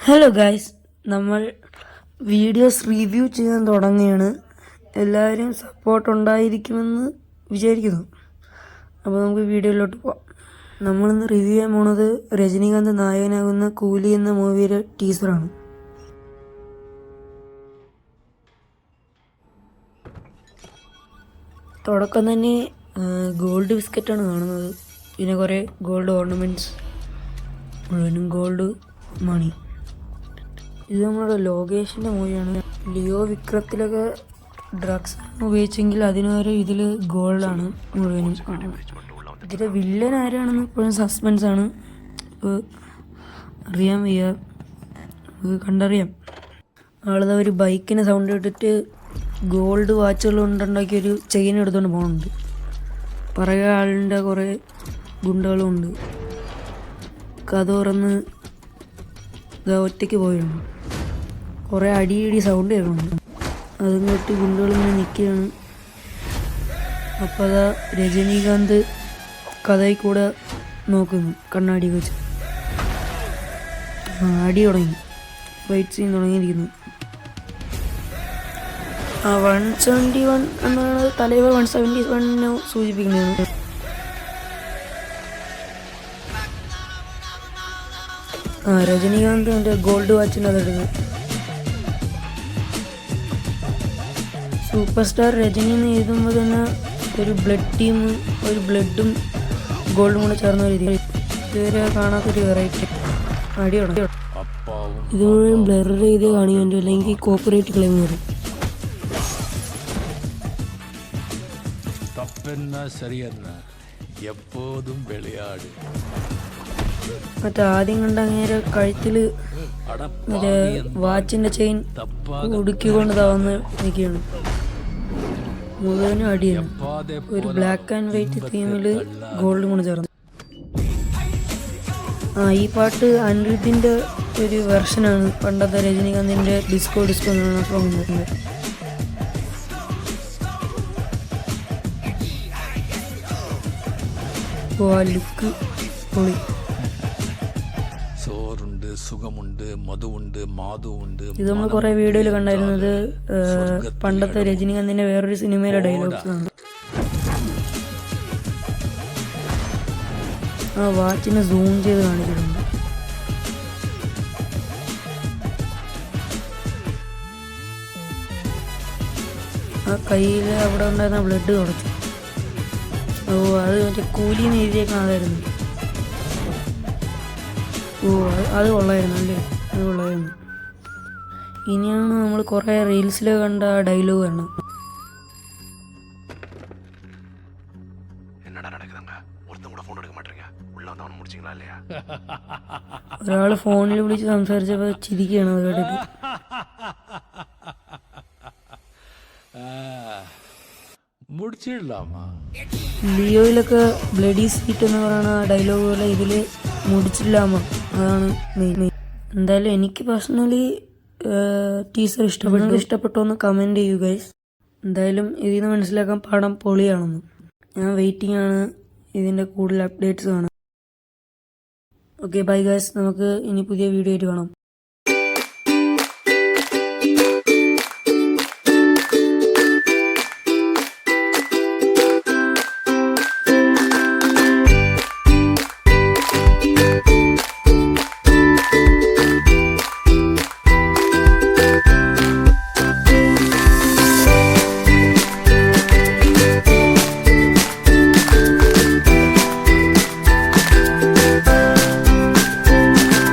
Hello guys, നമ്മൾ videos review ചെയ്യാൻ തുടങ്ങിയാണ്. എല്ലാവരും സപ്പോർട്ട് ഉണ്ടായിരിക്കുമെന്ന് വിചാരിക്കുന്നു. അപ്പോൾ നമുക്ക് വീഡിയോയിലോട്ട് പോവാം. നമ്മളിന്ന് റിവ്യൂ ചെയ്യാൻ പോണത് രജനീകാന്ത് നായകനാകുന്ന കൂലി എന്ന മൂവിയുടെ ടീസറാണ്. തുടക്കം തന്നെ ഗോൾഡ് ബിസ്ക്കറ്റാണ് കാണുന്നത്. പിന്നെ കുറേ ഗോൾഡ് ഓർണമെൻറ്റ്സ്, മുഴുവനും ഗോൾഡ് മണി. ഇത് നമ്മുടെ ലോകേഷിൻ്റെ മൂവിയാണ്. ലിയോ വിക്രത്തിലൊക്കെ ഡ്രഗ്സ് ഉപയോഗിച്ചെങ്കിൽ അതിന് വരെ ഇതിൽ ഗോൾഡാണ് മുഴുവനും. ഇതിലെ വില്ലൻ ആരാണെന്ന് ഇപ്പോഴും സസ്പെൻസാണ്. ഇപ്പോൾ അറിയാൻ വയ്യ, കണ്ടറിയാം. ആളത് ഒരു ബൈക്കിന് സൗണ്ട് ഇട്ടിട്ട് ഗോൾഡ് വാച്ചുകൾ കൊണ്ടുണ്ടാക്കിയൊരു ചെയിൻ എടുത്തുകൊണ്ട് പോകുന്നുണ്ട്. പുറകെ ആളിൻ്റെ കുറേ ഗുണ്ടകളും ഉണ്ട്. കഥ തുറന്ന് ഒറ്റയ്ക്ക് പോയിട്ടുണ്ട്. കുറേ അടിയിടി സൗണ്ട് കേൾക്കുന്നുണ്ട്. അതും കേട്ട് ഗുണ്ടകളിങ്ങനെ നിൽക്കുകയാണ്. അപ്പോൾ അതാ രജനീകാന്ത് കഥയിൽ കൂടെ നോക്കുന്നു കണ്ണാടി വെച്ച്. അടി തുടങ്ങി, ഫൈറ്റ് സീൻ തുടങ്ങിയിരിക്കുന്നു. 171 എന്നാണ് തലൈവർ 171 സൂചിപ്പിക്കുന്നത്. രജനീകാന്ത് എൻ്റെ ഗോൾഡ് വാച്ചിന് അതെടുക്കുന്നത്. സൂപ്പർ സ്റ്റാർ രജനി എന്ന് എഴുതുമ്പോൾ തന്നെ ഒരു ബ്ലഡ് ടീം, ഒരു ബ്ലഡും ഗോൾഡും കൂടെ ചേർന്ന ഒരു രീതി. ഇതുവരെ കാണാത്തൊരു വെറൈറ്റി. അടിയോടെ ഇത് മുഴുവൻ ബ്ലർ ചെയ്ത് കാണിക്കുന്നുണ്ട്, അല്ലെങ്കിൽ കോപ്പറേറ്റ് ക്ലെയിം വരും. മറ്റേ ആദ്യം കണ്ട അങ്ങേരെ കഴുത്തിൽ മറ്റേ വാച്ചിന്റെ ചെയിൻ ഉടുക്കിക്കൊണ്ട് താവുന്ന നിൽക്കുകയാണ്. മുഴുവനും അടിയാണ്. ഒരു ബ്ലാക്ക് ആൻഡ് വൈറ്റ് തീമില് ഗോൾഡും കൊണ്ട് ചേർന്നു. ഈ പാട്ട് അനിരുദ്ധിന്റെ ഒരു വെർഷനാണ്. പണ്ടത്തെ രജനീകാന്തിന്റെ ഡിസ്കോ എന്നാണ് സോങ്. ലുക്ക് പൊളി. സുഖമുണ്ട്, മധുവുണ്ട്, മാധുവുണ്ട്. ഇത് നമ്മൾ കുറെ വീഡിയോയിൽ കണ്ടായിരുന്നത് പണ്ടത്തെ രജനീകാന്തിന്റെ വേറൊരു സിനിമയിലെ ഡയലോഗ്സ് ആണ്. വാച്ചിനെ സൂം ചെയ്ത് കാണിച്ചിട്ടുണ്ട്. കയ്യിൽ അവിടെ ഉണ്ടായിരുന്ന ബ്ലഡ് തുടച്ചു. അത് മറ്റേ കൂലിന്ന് എഴുതിയേക്കാതായിരുന്നു. അത് കൊള്ളായിരുന്നു അല്ലേ, അത് കൊള്ളായിരുന്നു. ഇനിയാണ് നമ്മൾ കുറേ റീൽസിൽ കണ്ട ഡയലോഗ് കാണാം. ഒരാള് ഫോണിൽ വിളിച്ച് സംസാരിച്ചപ്പോ ചിരിക്കുകയാണ് അത് കേട്ടിട്ട്. ലിയോയിലൊക്കെ ബ്ലഡി സീറ്റ് എന്ന് പറയുന്ന ഡയലോഗ് പോലെ ഇതില് മുടിച്ചില്ലാമോ, അതാണ് മെയിൻ. എന്തായാലും എനിക്ക് പേഴ്സണലി ടീസർ ഇഷ്ടപ്പെട്ടോ എന്ന് കമൻറ്റ് ചെയ്യൂ ഗൈസ്. എന്തായാലും ഇതിൽ നിന്ന് മനസ്സിലാക്കാൻ പടം പൊളിയാണെന്ന്. ഞാൻ വെയിറ്റിംഗ് ആണ് ഇതിൻ്റെ കൂടുതൽ അപ്ഡേറ്റ്സ് കാണാം. ഓക്കെ ബൈ ഗൈസ്, നമുക്ക് ഇനി പുതിയ വീഡിയോ ആയിട്ട് കാണാം.